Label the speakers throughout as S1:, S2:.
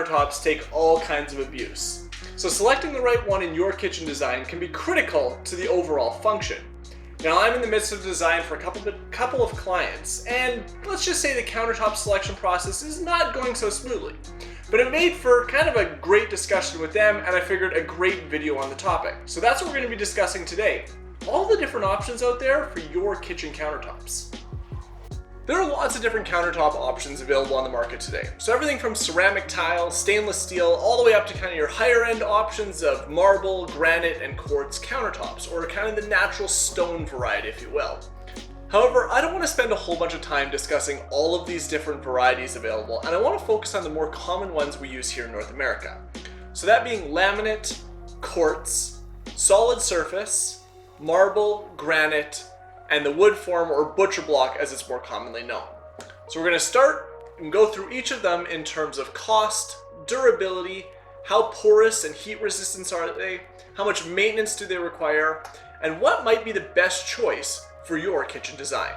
S1: countertops take all kinds of abuse. So selecting the right one in your kitchen design can be critical to the overall function. Now I'm in the midst of design for a couple of clients, and let's just say the countertop selection process is not going so smoothly. But it made for kind of a great discussion with them, and I figured a great video on the topic. So that's what we're going to be discussing today. All the different options out there for your kitchen countertops. There are lots of different countertop options available on the market today. So everything from ceramic tile, stainless steel, all the way up to kind of your higher end options of marble, granite, and quartz countertops, or kind of the natural stone variety, if you will. However, I don't want to spend a whole bunch of time discussing all of these different varieties available, and I want to focus on the more common ones we use here in North America. So that being laminate, quartz, solid surface, marble, granite, and the wood form or butcher block as it's more commonly known. So we're going to start and go through each of them in terms of cost, durability, how porous and heat resistant are they, how much maintenance do they require, and what might be the best choice for your kitchen design.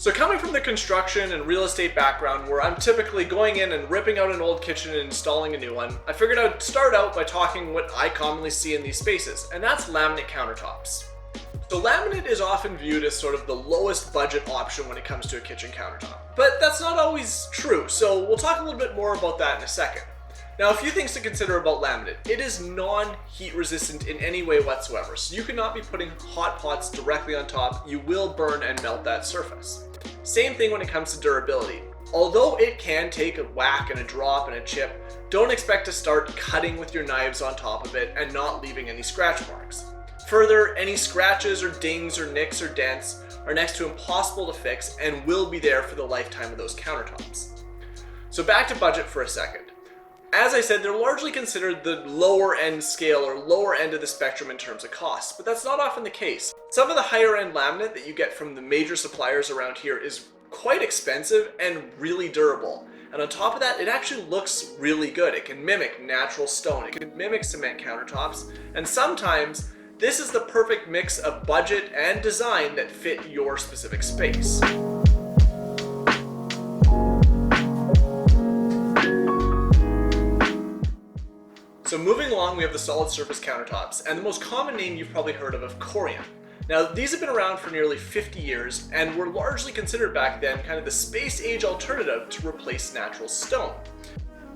S1: So coming from the construction and real estate background where I'm typically going in and ripping out an old kitchen and installing a new one, I figured I'd start out by talking what I commonly see in these spaces, and that's laminate countertops. So laminate is often viewed as sort of the lowest budget option when it comes to a kitchen countertop, but that's not always true, so we'll talk a little bit more about that in a second. Now, a few things to consider about laminate. It is non-heat resistant in any way whatsoever, so you cannot be putting hot pots directly on top. You will burn and melt that surface. Same thing when it comes to durability. Although it can take a whack and a drop and a chip, don't expect to start cutting with your knives on top of it and not leaving any scratch marks. Further, any scratches or dings or nicks or dents are next to impossible to fix and will be there for the lifetime of those countertops. So back to budget for a second. As I said, they're largely considered the lower end scale or lower end of the spectrum in terms of cost, but that's not often the case. Some of the higher end laminate that you get from the major suppliers around here is quite expensive and really durable. And on top of that, it actually looks really good. It can mimic natural stone, it can mimic cement countertops, and sometimes this is the perfect mix of budget and design that fit your specific space. So moving along, we have the solid surface countertops, and the most common name you've probably heard of Corian. Now, these have been around for nearly 50 years and were largely considered back then kind of the space age alternative to replace natural stone.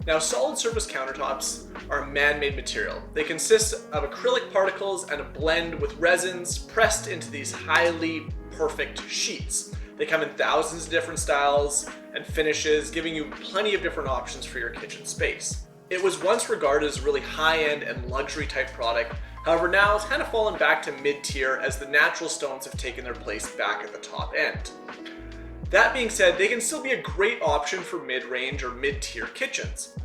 S1: Now, solid surface countertops are a man-made material. They consist of acrylic particles and a blend with resins pressed into these highly perfect sheets. They come in thousands of different styles and finishes, giving you plenty of different options for your kitchen space. It was once regarded as a really high-end and luxury type product. However, now it's kind of fallen back to mid-tier as the natural stones have taken their place back at the top end. That being said, they can still be a great option for mid-range or mid-tier kitchens.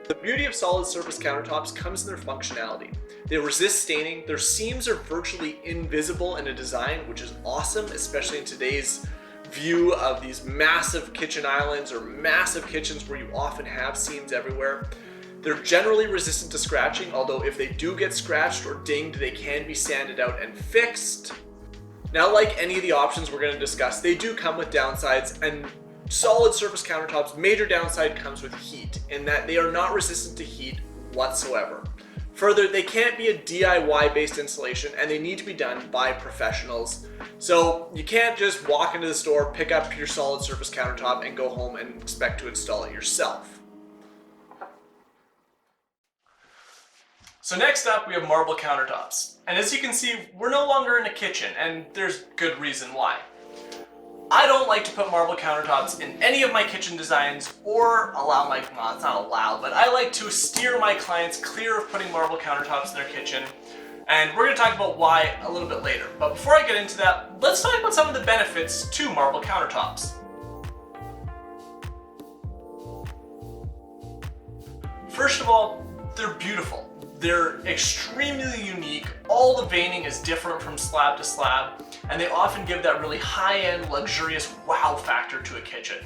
S1: The beauty of solid surface countertops comes in their functionality. They resist staining, their seams are virtually invisible in a design, which is awesome, especially in today's view of these massive kitchen islands or massive kitchens where you often have seams everywhere. They're generally resistant to scratching, although if they do get scratched or dinged, they can be sanded out and fixed. Now, like any of the options we're going to discuss, they do come with downsides, and solid surface countertops' major downside comes with heat, in that they are not resistant to heat whatsoever. Further, they can't be a DIY based installation, and they need to be done by professionals. So you can't just walk into the store, pick up your solid surface countertop, and go home and expect to install it yourself. So next up, we have marble countertops. And as you can see, we're no longer in a kitchen, and there's good reason why. I don't like to put marble countertops in any of my kitchen designs or allow my, well, it's not allowed, but I like to steer my clients clear of putting marble countertops in their kitchen. And we're going to talk about why a little bit later. But before I get into that, let's talk about some of the benefits to marble countertops. First of all, they're beautiful. They're extremely unique. All the veining is different from slab to slab, and they often give that really high-end, luxurious wow factor to a kitchen.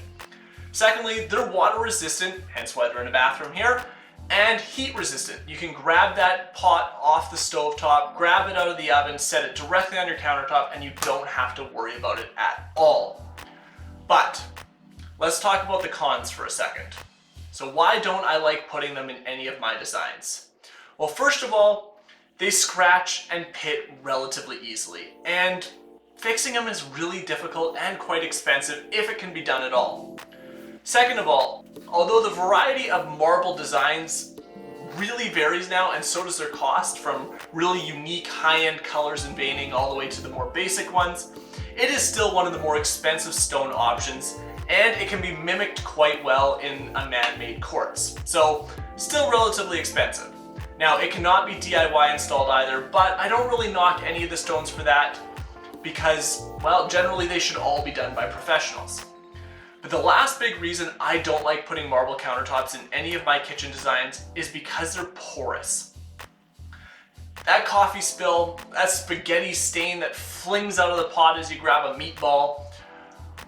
S1: Secondly, they're water resistant, hence why they're in a bathroom here, and heat resistant. You can grab that pot off the stovetop, grab it out of the oven, set it directly on your countertop, and you don't have to worry about it at all. But let's talk about the cons for a second. So why don't I like putting them in any of my designs? Well, first of all, they scratch and pit relatively easily, and fixing them is really difficult and quite expensive if it can be done at all. Second of all, although the variety of marble designs really varies now, and so does their cost, from really unique high-end colors and veining all the way to the more basic ones, it is still one of the more expensive stone options, and it can be mimicked quite well in a man-made quartz. So still relatively expensive. Now, it cannot be DIY installed either, but I don't really knock any of the stones for that because, well, generally they should all be done by professionals. But the last big reason I don't like putting marble countertops in any of my kitchen designs is because they're porous. That coffee spill, that spaghetti stain that flings out of the pot as you grab a meatball,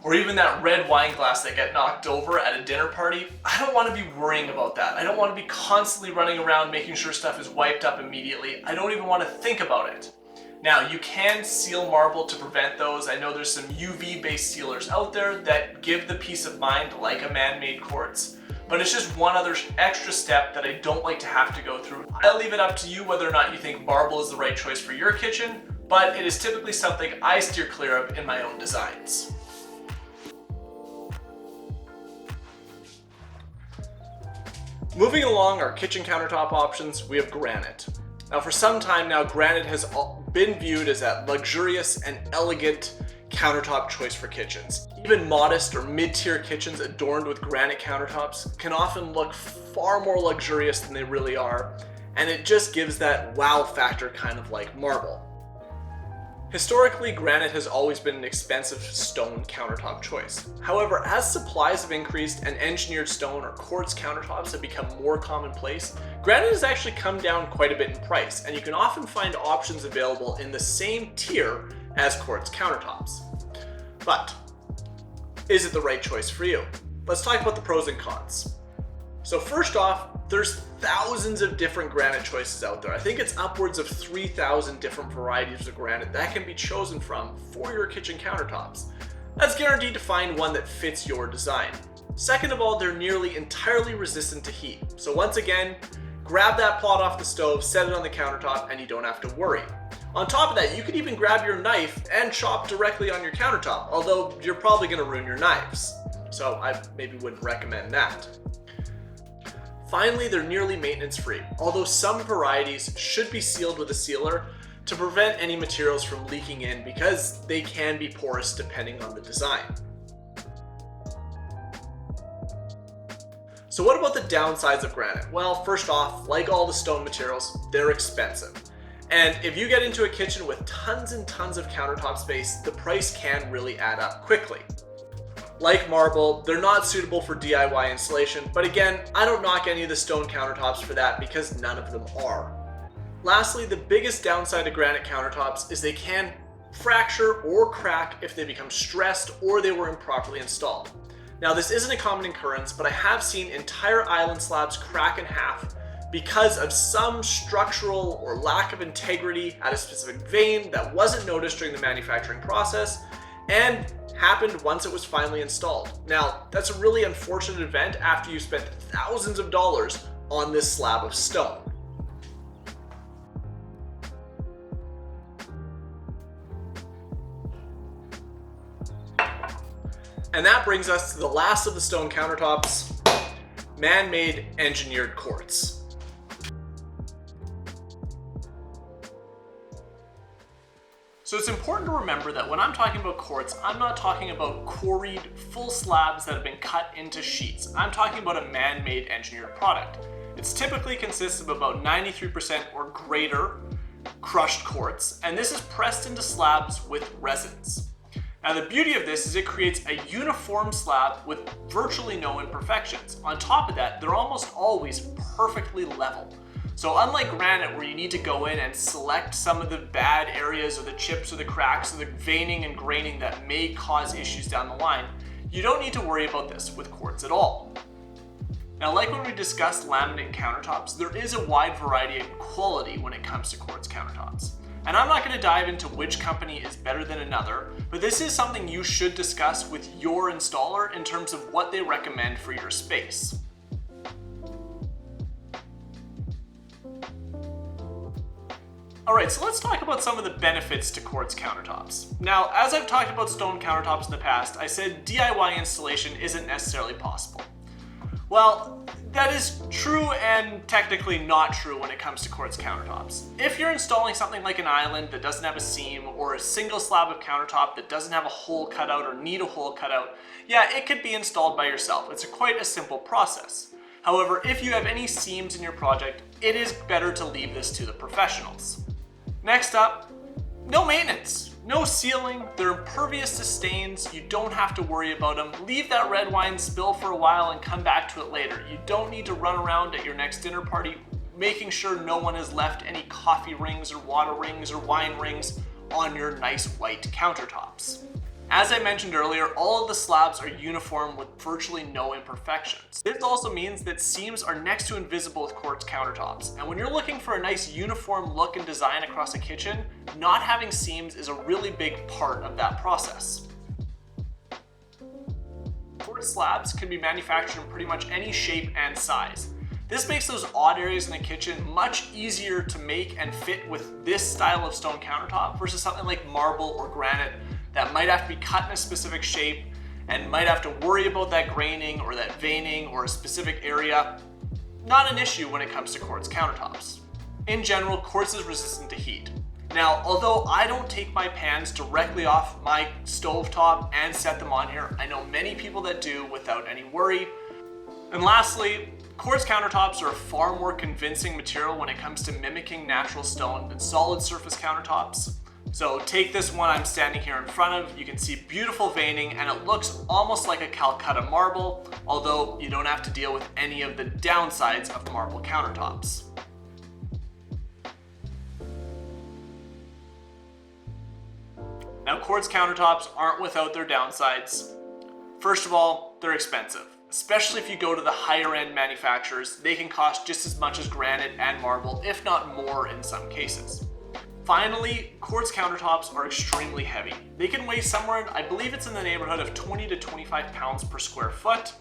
S1: or even that red wine glass that got knocked over at a dinner party, I don't want to be worrying about that. I don't want to be constantly running around making sure stuff is wiped up immediately. I don't even want to think about it. Now, you can seal marble to prevent those. I know there's some UV-based sealers out there that give the peace of mind like a man-made quartz, but it's just one other extra step that I don't like to have to go through. I'll leave it up to you whether or not you think marble is the right choice for your kitchen, but it is typically something I steer clear of in my own designs. Moving along our kitchen countertop options, we have granite. Now, for some time now, granite has been viewed as that luxurious and elegant countertop choice for kitchens. Even modest or mid-tier kitchens adorned with granite countertops can often look far more luxurious than they really are, and it just gives that wow factor, kind of like marble. Historically, granite has always been an expensive stone countertop choice. However, as supplies have increased and engineered stone or quartz countertops have become more commonplace, granite has actually come down quite a bit in price, and you can often find options available in the same tier as quartz countertops. But is it the right choice for you? Let's talk about the pros and cons. So first off, there's thousands of different granite choices out there. I think it's upwards of 3,000 different varieties of granite that can be chosen from for your kitchen countertops. That's guaranteed to find one that fits your design. Second of all, they're nearly entirely resistant to heat. So once again, grab that pot off the stove, set it on the countertop, and you don't have to worry. On top of that, you could even grab your knife and chop directly on your countertop, although you're probably going to ruin your knives. So I maybe wouldn't recommend that. Finally, they're nearly maintenance-free, although some varieties should be sealed with a sealer to prevent any materials from leaking in because they can be porous depending on the design. So what about the downsides of granite? Well, first off, like all the stone materials, they're expensive. And if you get into a kitchen with tons and tons of countertop space, the price can really add up quickly. Like marble, they're not suitable for DIY installation, but again, I don't knock any of the stone countertops for that because none of them are. Lastly, the biggest downside to granite countertops is they can fracture or crack if they become stressed or they were improperly installed. Now, this isn't a common occurrence, but I have seen entire island slabs crack in half because of some structural or lack of integrity at a specific vein that wasn't noticed during the manufacturing process and happened once it was finally installed. Now, that's a really unfortunate event after you spent thousands of dollars on this slab of stone. And that brings us to the last of the stone countertops, man-made engineered quartz. So it's important to remember that when I'm talking about quartz, I'm not talking about quarried full slabs that have been cut into sheets. I'm talking about a man-made engineered product. It typically consists of about 93% or greater crushed quartz, and this is pressed into slabs with resins. Now, the beauty of this is it creates a uniform slab with virtually no imperfections. On top of that, they're almost always perfectly level. So unlike granite, where you need to go in and select some of the bad areas or the chips or the cracks or the veining and graining that may cause issues down the line, you don't need to worry about this with quartz at all. Now, like when we discussed laminate countertops, there is a wide variety of quality when it comes to quartz countertops. And I'm not going to dive into which company is better than another, but this is something you should discuss with your installer in terms of what they recommend for your space. Alright, so let's talk about some of the benefits to quartz countertops. Now, as I've talked about stone countertops in the past, I said DIY installation isn't necessarily possible. Well, that is true and technically not true when it comes to quartz countertops. If you're installing something like an island that doesn't have a seam, or a single slab of countertop that doesn't have a hole cut out or need a hole cut out, yeah, it could be installed by yourself. It's quite a simple process. However, if you have any seams in your project, it is better to leave this to the professionals. Next up, no maintenance. No sealing, they're impervious to stains, you don't have to worry about them. Leave that red wine spill for a while and come back to it later. You don't need to run around at your next dinner party making sure no one has left any coffee rings or water rings or wine rings on your nice white countertops. As I mentioned earlier, all of the slabs are uniform with virtually no imperfections. This also means that seams are next to invisible with quartz countertops. And when you're looking for a nice uniform look and design across a kitchen, not having seams is a really big part of that process. Quartz slabs can be manufactured in pretty much any shape and size. This makes those odd areas in the kitchen much easier to make and fit with this style of stone countertop versus something like marble or granite that might have to be cut in a specific shape and might have to worry about that graining or that veining or a specific area. Not an issue when it comes to quartz countertops. In general, quartz is resistant to heat. Now, although I don't take my pans directly off my stovetop and set them on here, I know many people that do without any worry. And lastly, quartz countertops are a far more convincing material when it comes to mimicking natural stone than solid surface countertops. So take this one I'm standing here in front of, you can see beautiful veining and it looks almost like a Calcutta marble, although you don't have to deal with any of the downsides of marble countertops. Now, quartz countertops aren't without their downsides. First of all, they're expensive. Especially if you go to the higher end manufacturers, they can cost just as much as granite and marble, if not more in some cases. Finally, quartz countertops are extremely heavy. They can weigh somewhere, I believe it's in the neighborhood of 20 to 25 pounds per square foot.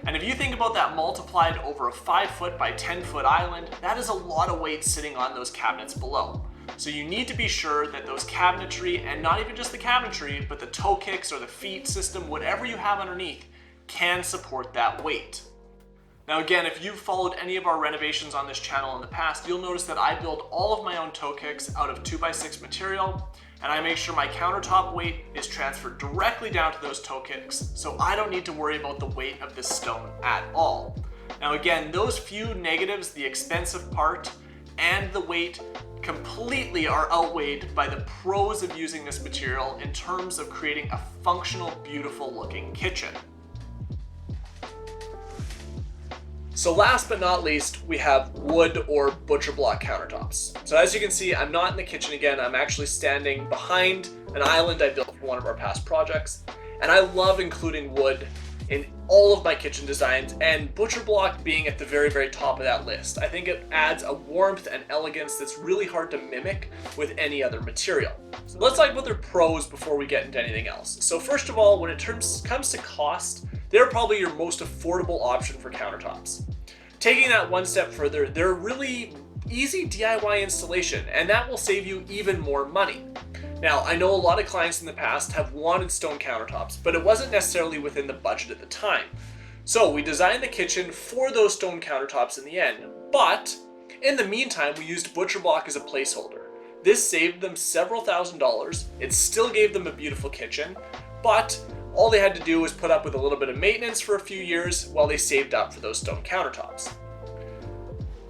S1: And if you think about that multiplied over a 5-foot by 10-foot island, that is a lot of weight sitting on those cabinets below. So you need to be sure that those cabinetry, and not even just the cabinetry, but the toe kicks or the feet system, whatever you have underneath, can support that weight. Now again, if you've followed any of our renovations on this channel in the past, you'll notice that I build all of my own toe kicks out of 2x6 material, and I make sure my countertop weight is transferred directly down to those toe kicks, so I don't need to worry about the weight of this stone at all. Now again, those few negatives, the expensive part and the weight, completely are outweighed by the pros of using this material in terms of creating a functional, beautiful looking kitchen. So last but not least, we have wood or butcher block countertops. So as you can see, I'm not in the kitchen again. I'm actually standing behind an island I built for one of our past projects. And I love including wood in all of my kitchen designs, and butcher block being at the very, very top of that list. I think it adds a warmth and elegance that's really hard to mimic with any other material. So let's talk about their pros before we get into anything else. So first of all, when it comes to cost, they're probably your most affordable option for countertops. Taking that one step further, they're really easy DIY installation, and that will save you even more money. Now, I know a lot of clients in the past have wanted stone countertops, but it wasn't necessarily within the budget at the time. So we designed the kitchen for those stone countertops in the end, but in the meantime, we used butcher block as a placeholder. This saved them several $1,000s. It still gave them a beautiful kitchen, but all they had to do was put up with a little bit of maintenance for a few years while they saved up for those stone countertops.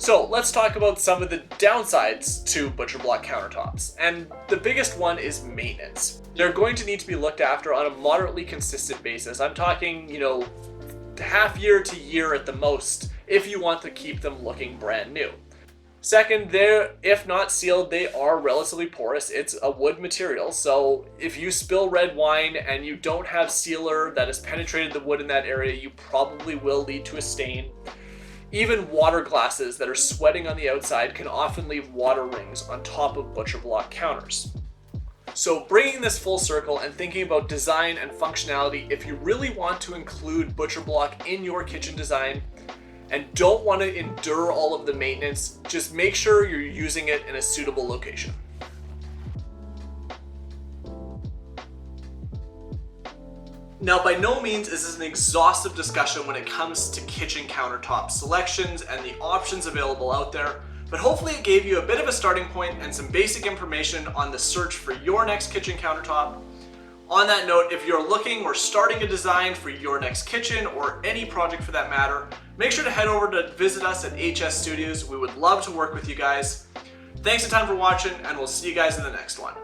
S1: So let's talk about some of the downsides to butcher block countertops. And the biggest one is maintenance. They're going to need to be looked after on a moderately consistent basis. I'm talking, half year to year at the most, if you want to keep them looking brand new. Second, if not sealed, they are relatively porous. It's a wood material, so if you spill red wine and you don't have sealer that has penetrated the wood in that area, you probably will lead to a stain. Even water glasses that are sweating on the outside can often leave water rings on top of butcherblock counters. So bringing this full circle and thinking about design and functionality, if you really want to include butcherblock in your kitchen design and don't want to endure all of the maintenance, just make sure you're using it in a suitable location. Now, by no means is this an exhaustive discussion when it comes to kitchen countertop selections and the options available out there, but hopefully it gave you a bit of a starting point and some basic information on the search for your next kitchen countertop. On that note, if you're looking or starting a design for your next kitchen or any project for that matter, make sure to head over to visit us at HS Studios. We would love to work with you guys. Thanks a ton for watching, and we'll see you guys in the next one.